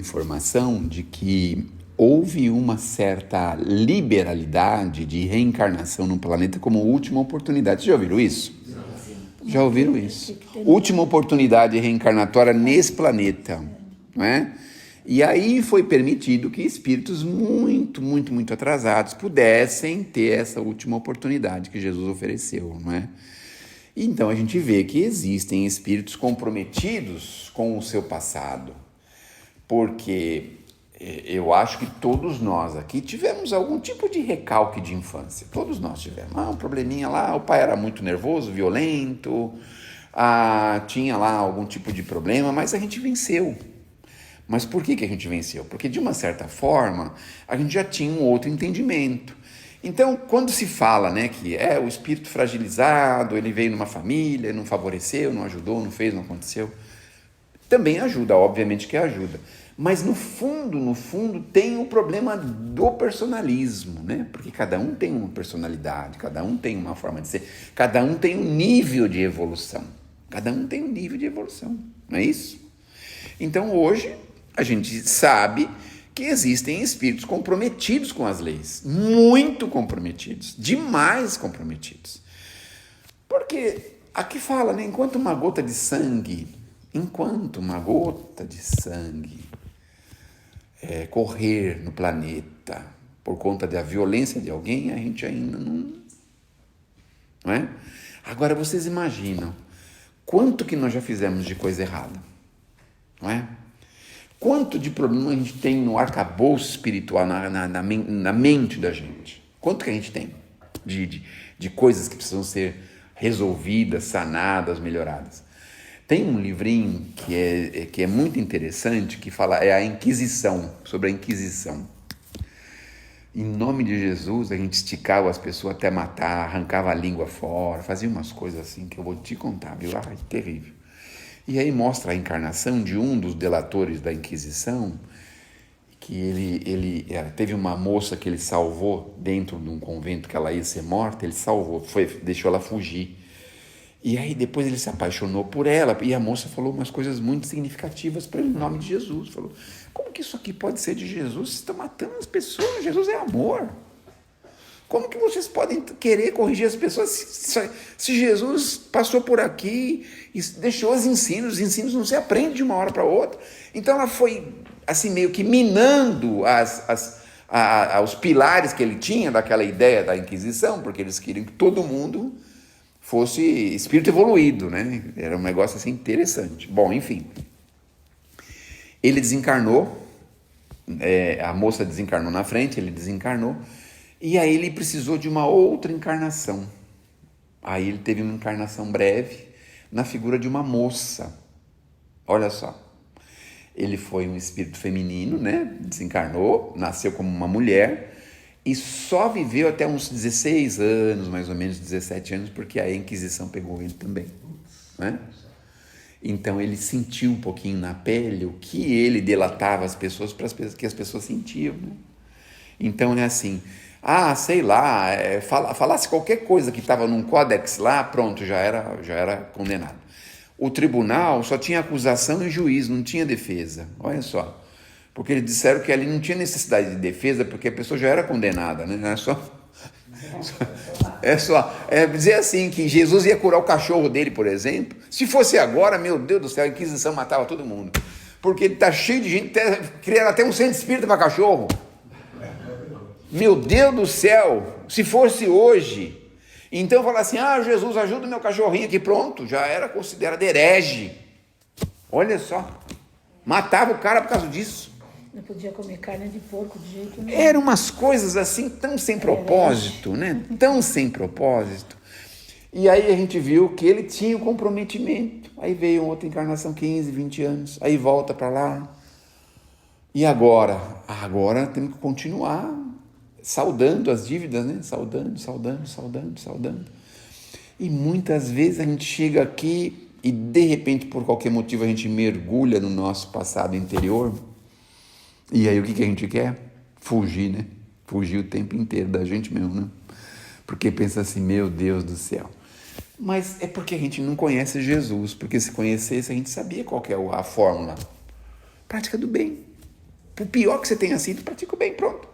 informação de que houve uma certa liberalidade de reencarnação no planeta como última oportunidade. Vocês já ouviram isso? Já ouviram isso? Última oportunidade reencarnatória nesse planeta, não é? E aí foi permitido que espíritos muito atrasados pudessem ter essa última oportunidade que Jesus ofereceu, não é? Então a gente vê que existem espíritos comprometidos com o seu passado, porque eu acho que todos nós aqui tivemos algum tipo de recalque de infância. Todos nós tivemos. Um probleminha lá, o pai era muito nervoso, violento, tinha lá algum tipo de problema, mas a gente venceu. Mas por que a gente venceu? Porque de uma certa forma a gente já tinha um outro entendimento. Então, quando se fala, né, que o espírito fragilizado, ele veio numa família, não favoreceu, não ajudou, não fez, não aconteceu, também ajuda, obviamente que ajuda. Mas no fundo, tem o problema do personalismo, né? Porque cada um tem uma personalidade, cada um tem uma forma de ser, cada um tem um nível de evolução. Cada um tem um nível de evolução, não é isso? Então, hoje, a gente sabe que existem espíritos comprometidos com as leis, muito comprometidos, demais comprometidos. Porque aqui fala, né, enquanto uma gota de sangue correr no planeta por conta da violência de alguém, a gente ainda não é? Agora vocês imaginam quanto que nós já fizemos de coisa errada, não é? Quanto de problema a gente tem no arcabouço espiritual, na mente da gente? Quanto que a gente tem de coisas que precisam ser resolvidas, sanadas, melhoradas? Tem um livrinho que é muito interessante, que fala, a Inquisição, sobre a Inquisição. Em nome de Jesus, a gente esticava as pessoas até matar, arrancava a língua fora, fazia umas coisas assim que eu vou te contar, viu? Terrível. E aí mostra a encarnação de um dos delatores da Inquisição, que ele teve uma moça que ele salvou dentro de um convento que ela ia ser morta, ele salvou, deixou ela fugir. E aí depois ele se apaixonou por ela, e a moça falou umas coisas muito significativas para ele, em nome de Jesus. Falou, como que isso aqui pode ser de Jesus? Vocês estão matando as pessoas, Jesus é amor. Como que vocês podem querer corrigir as pessoas se Jesus passou por aqui e deixou os ensinos não se aprende de uma hora para outra? Então ela foi assim meio que minando os pilares que ele tinha daquela ideia da Inquisição, porque eles queriam que todo mundo fosse espírito evoluído, né? Era um negócio assim interessante. Bom, enfim, ele desencarnou, a moça desencarnou na frente, ele desencarnou, e aí ele precisou de uma outra encarnação. Aí ele teve uma encarnação breve na figura de uma moça. Olha só, ele foi um espírito feminino, né? Desencarnou, nasceu como uma mulher e só viveu até uns 16 anos, mais ou menos 17 anos, porque a Inquisição pegou ele também, né? Então ele sentiu um pouquinho na pele o que ele delatava às pessoas, que as pessoas sentiam, né? Então é assim, sei lá, falasse qualquer coisa que estava num códex lá, pronto, já era condenado. O tribunal só tinha acusação e juiz, não tinha defesa, olha só. Porque eles disseram que ali não tinha necessidade de defesa, porque a pessoa já era condenada, né? É dizer assim, que Jesus ia curar o cachorro dele, por exemplo. Se fosse agora, meu Deus do céu, a Inquisição matava todo mundo. Porque ele está cheio de gente, criaram até um centro espírita para cachorro. Meu Deus do céu, se fosse hoje, então falar assim, Jesus, ajuda o meu cachorrinho aqui, pronto, já era considerado herege. Olha só, matava o cara por causa disso. Não podia comer carne de porco de jeito nenhum. Eram umas coisas assim tão sem propósito, né? Tão sem propósito. E aí a gente viu que ele tinha um comprometimento. Aí veio outra encarnação, 15, 20 anos, aí volta para lá. E agora? Agora temos que continuar saudando as dívidas, né? Saudando. E muitas vezes a gente chega aqui e de repente, por qualquer motivo, a gente mergulha no nosso passado interior. E aí o que a gente quer? Fugir, né? Fugir o tempo inteiro da gente mesmo, né? Porque pensa assim, meu Deus do céu. Mas é porque a gente não conhece Jesus, porque se conhecesse a gente sabia qual que é a fórmula. Prática do bem. Por pior que você tenha sido, pratica o bem, pronto.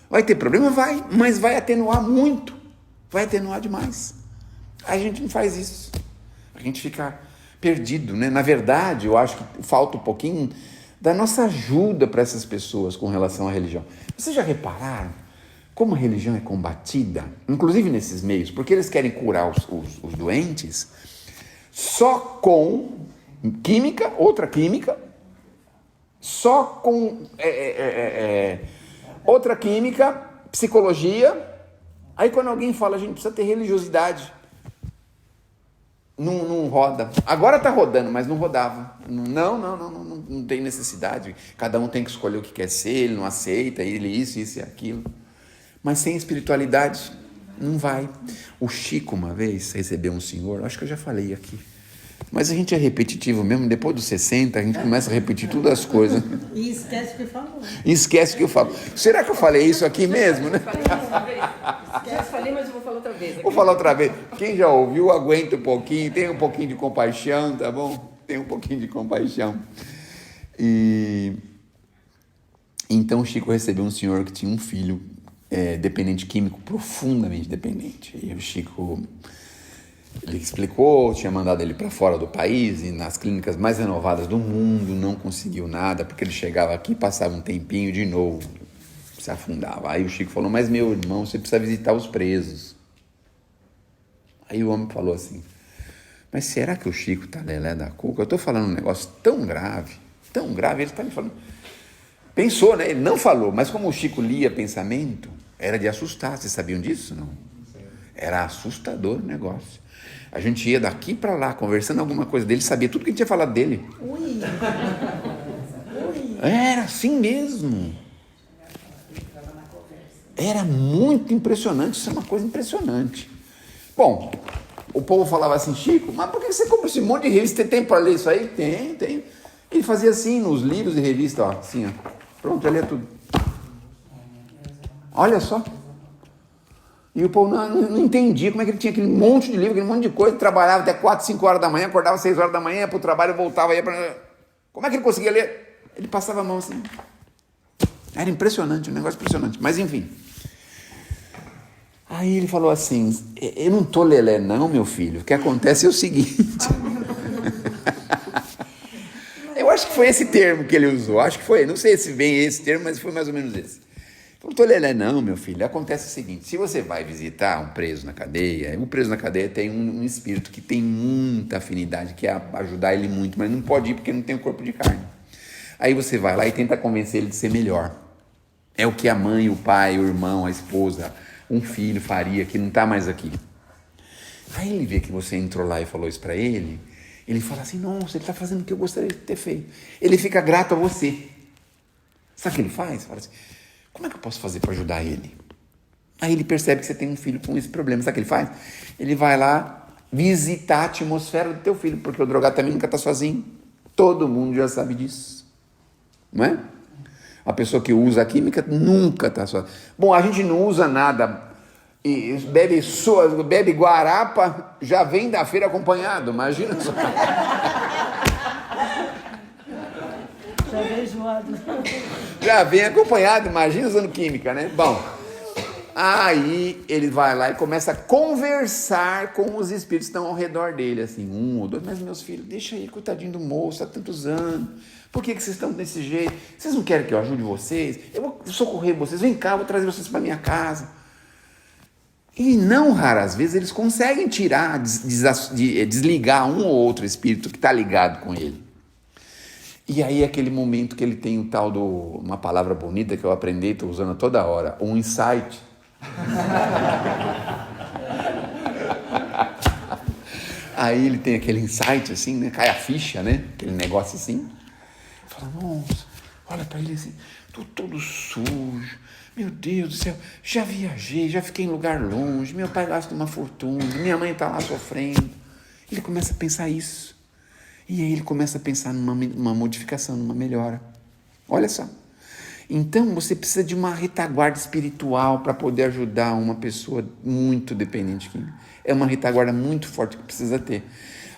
Vai ter problema? Vai, mas vai atenuar muito. Vai atenuar demais. A gente não faz isso. A gente fica perdido, né? Na verdade, eu acho que falta um pouquinho da nossa ajuda para essas pessoas com relação à religião. Vocês já repararam como a religião é combatida? Inclusive nesses meios, porque eles querem curar os doentes só com química, outra química, só com outra química, psicologia. Aí quando alguém fala, a gente precisa ter religiosidade, não roda. Agora está rodando, mas não rodava. Não tem necessidade. Cada um tem que escolher o que quer ser, ele não aceita, ele isso e aquilo. Mas sem espiritualidade, não vai. O Chico, uma vez, recebeu um senhor, acho que eu já falei aqui, mas a gente é repetitivo mesmo, depois dos 60, a gente começa a repetir todas as coisas. E esquece o que falou. Esquece o que eu falo. Será que eu falei isso aqui mesmo, né? Já falei, mas eu vou falar outra vez. Vou falar outra vez. Quem já ouviu, aguenta um pouquinho, tenha um pouquinho de compaixão, tá bom? Tenha um pouquinho de compaixão. Então o Chico recebeu um senhor que tinha um filho dependente químico, profundamente dependente. E o Chico, ele explicou, tinha mandado ele para fora do país e nas clínicas mais renovadas do mundo, não conseguiu nada, porque ele chegava aqui, passava um tempinho de novo, se afundava. Aí o Chico falou, mas meu irmão, você precisa visitar os presos. Aí o homem falou assim, mas será que o Chico tá lelé da cuca? Eu tô falando um negócio tão grave, ele tá me falando. Pensou, né? Ele não falou, mas como o Chico lia pensamento, era de assustar. Vocês sabiam disso? Não? Era assustador o negócio. A gente ia daqui para lá, conversando alguma coisa dele, sabia tudo que a gente tinha falado dele. Ui. Era assim mesmo. Era muito impressionante, isso é uma coisa impressionante. Bom, o povo falava assim, Chico, mas por que você compra esse monte de revista? Tem tempo para ler isso aí? Tem. Ele fazia assim, nos livros e revistas, ó, assim, ó. Pronto, já lia tudo. Olha só. E o povo não entendia como é que ele tinha aquele monte de livro, aquele monte de coisa, trabalhava até 4, 5 horas da manhã, acordava 6 horas da manhã, ia para o trabalho, voltava, ia para... Como é que ele conseguia ler? Ele passava a mão assim. Era impressionante, um negócio impressionante. Mas enfim. Aí ele falou assim, eu não tô lelé não, meu filho. O que acontece é o seguinte... Eu acho que foi esse termo que ele usou, acho que foi, não sei se vem esse termo, mas foi mais ou menos esse. Não tô lelé não, meu filho, acontece o seguinte, se você vai visitar um preso na cadeia, o preso na cadeia tem um espírito que tem muita afinidade, que é ajudar ele muito, mas não pode ir porque não tem o corpo de carne. Aí você vai lá e tenta convencer ele de ser melhor. É o que a mãe, o pai, o irmão, a esposa, um filho faria que não está mais aqui. Aí ele vê que você entrou lá e falou isso para ele, ele fala assim, nossa, ele está fazendo o que eu gostaria de ter feito. Ele fica grato a você. Sabe o que ele faz? Fala assim, como é que eu posso fazer para ajudar ele? Aí ele percebe que você tem um filho com esse problema. Sabe o que ele faz? Ele vai lá visitar a atmosfera do teu filho, porque o drogado também nunca está sozinho. Todo mundo já sabe disso. Não é? A pessoa que usa a química nunca está sozinha. Bom, a gente não usa nada... E bebe guarapa, já vem da feira acompanhado, imagina só. Já veio enjoado. Já vem acompanhado, imagina usando química, né? Bom, aí ele vai lá e começa a conversar com os espíritos que estão ao redor dele, assim, 1 ou 2, mas meus filhos, deixa aí, coitadinho do moço, há tantos anos, por que vocês estão desse jeito? Vocês não querem que eu ajude vocês? Eu vou socorrer vocês, vem cá, eu vou trazer vocês para minha casa. E não raras vezes eles conseguem tirar, desligar um ou outro espírito que está ligado com ele. E aí é aquele momento que ele tem o tal do, uma palavra bonita que eu aprendi, estou usando toda hora, um insight. Aí ele tem aquele insight assim, né? Cai a ficha, né? Aquele negócio assim. Fala, nossa, olha para ele assim, tô todo sujo. Meu Deus do céu, já viajei, já fiquei em lugar longe, meu pai gasta uma fortuna, minha mãe está lá sofrendo. Ele começa a pensar isso. E aí ele começa a pensar numa modificação, numa melhora. Olha só. Então você precisa de uma retaguarda espiritual para poder ajudar uma pessoa muito dependente química. É uma retaguarda muito forte que precisa ter.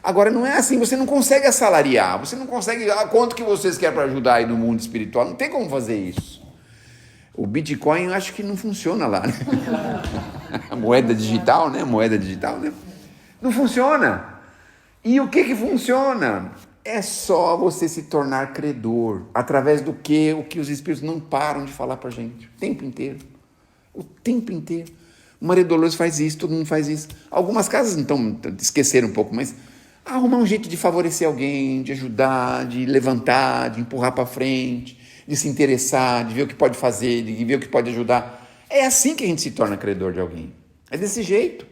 Agora, não é assim, você não consegue assalariar, você não consegue, quanto que vocês querem para ajudar aí no mundo espiritual? Não tem como fazer isso. O Bitcoin, eu acho que não funciona lá, né? A moeda digital, né? Não funciona. E o que funciona? É só você se tornar credor, através do que o que os espíritos não param de falar para a gente, o tempo inteiro. O tempo inteiro. O Maria Dolores faz isso, todo mundo faz isso. Algumas casas então esqueceram um pouco, mas arrumar um jeito de favorecer alguém, de ajudar, de levantar, de empurrar para frente, de se interessar, de ver o que pode fazer, de ver o que pode ajudar. É assim que a gente se torna credor de alguém. É desse jeito.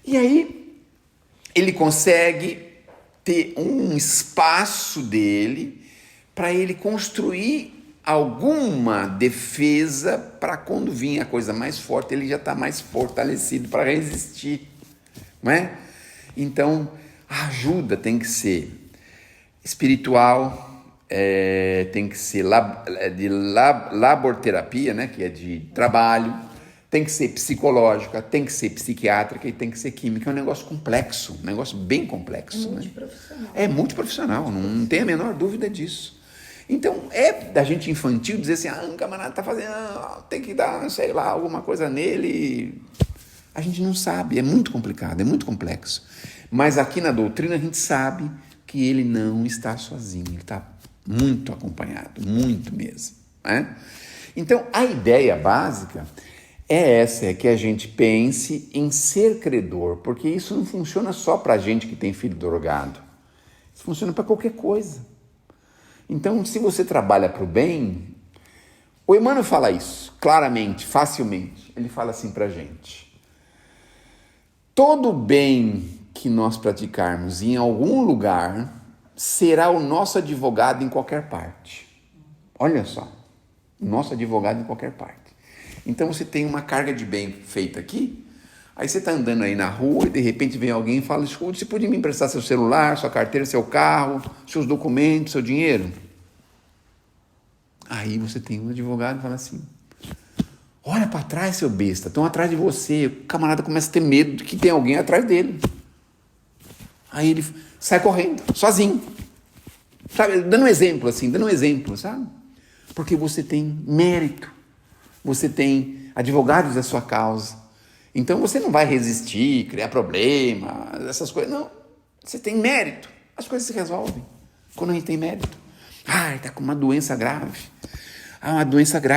E aí, ele consegue ter um espaço dele para ele construir alguma defesa para quando vir a coisa mais forte, ele já está mais fortalecido para resistir, não é? Então, a ajuda tem que ser espiritual, tem que ser de laborterapia, né, que é de trabalho, tem que ser psicológica, tem que ser psiquiátrica e tem que ser química. É um negócio complexo, um negócio bem complexo. Multiprofissional. É multiprofissional, não tem a menor dúvida disso. Então, é da gente infantil dizer assim, um camarada está fazendo, tem que dar, sei lá, alguma coisa nele. A gente não sabe, é muito complicado, é muito complexo. Mas aqui na doutrina a gente sabe que ele não está sozinho, ele está muito acompanhado, muito mesmo. Né? Então, a ideia básica é essa, é que a gente pense em ser credor, porque isso não funciona só para a gente que tem filho drogado, isso funciona para qualquer coisa. Então, se você trabalha para o bem, o Emmanuel fala isso claramente, facilmente. Ele fala assim para a gente: todo bem que nós praticarmos em algum lugar será o nosso advogado em qualquer parte. Olha só, o nosso advogado em qualquer parte. Então, você tem uma carga de bem feita aqui, aí você está andando aí na rua e de repente vem alguém e fala: escuta, você pode me emprestar seu celular, sua carteira, seu carro, seus documentos, seu dinheiro? Aí você tem um advogado e fala assim: olha para trás, seu besta, estão atrás de você. O camarada começa a ter medo de que tem alguém atrás dele. Aí ele sai correndo, sozinho. Sabe, dando um exemplo, sabe? Porque você tem mérito, você tem advogados da sua causa. Então você não vai resistir, criar problema, essas coisas. Não, você tem mérito. As coisas se resolvem quando a gente tem mérito. Está com uma doença grave. Uma doença grave.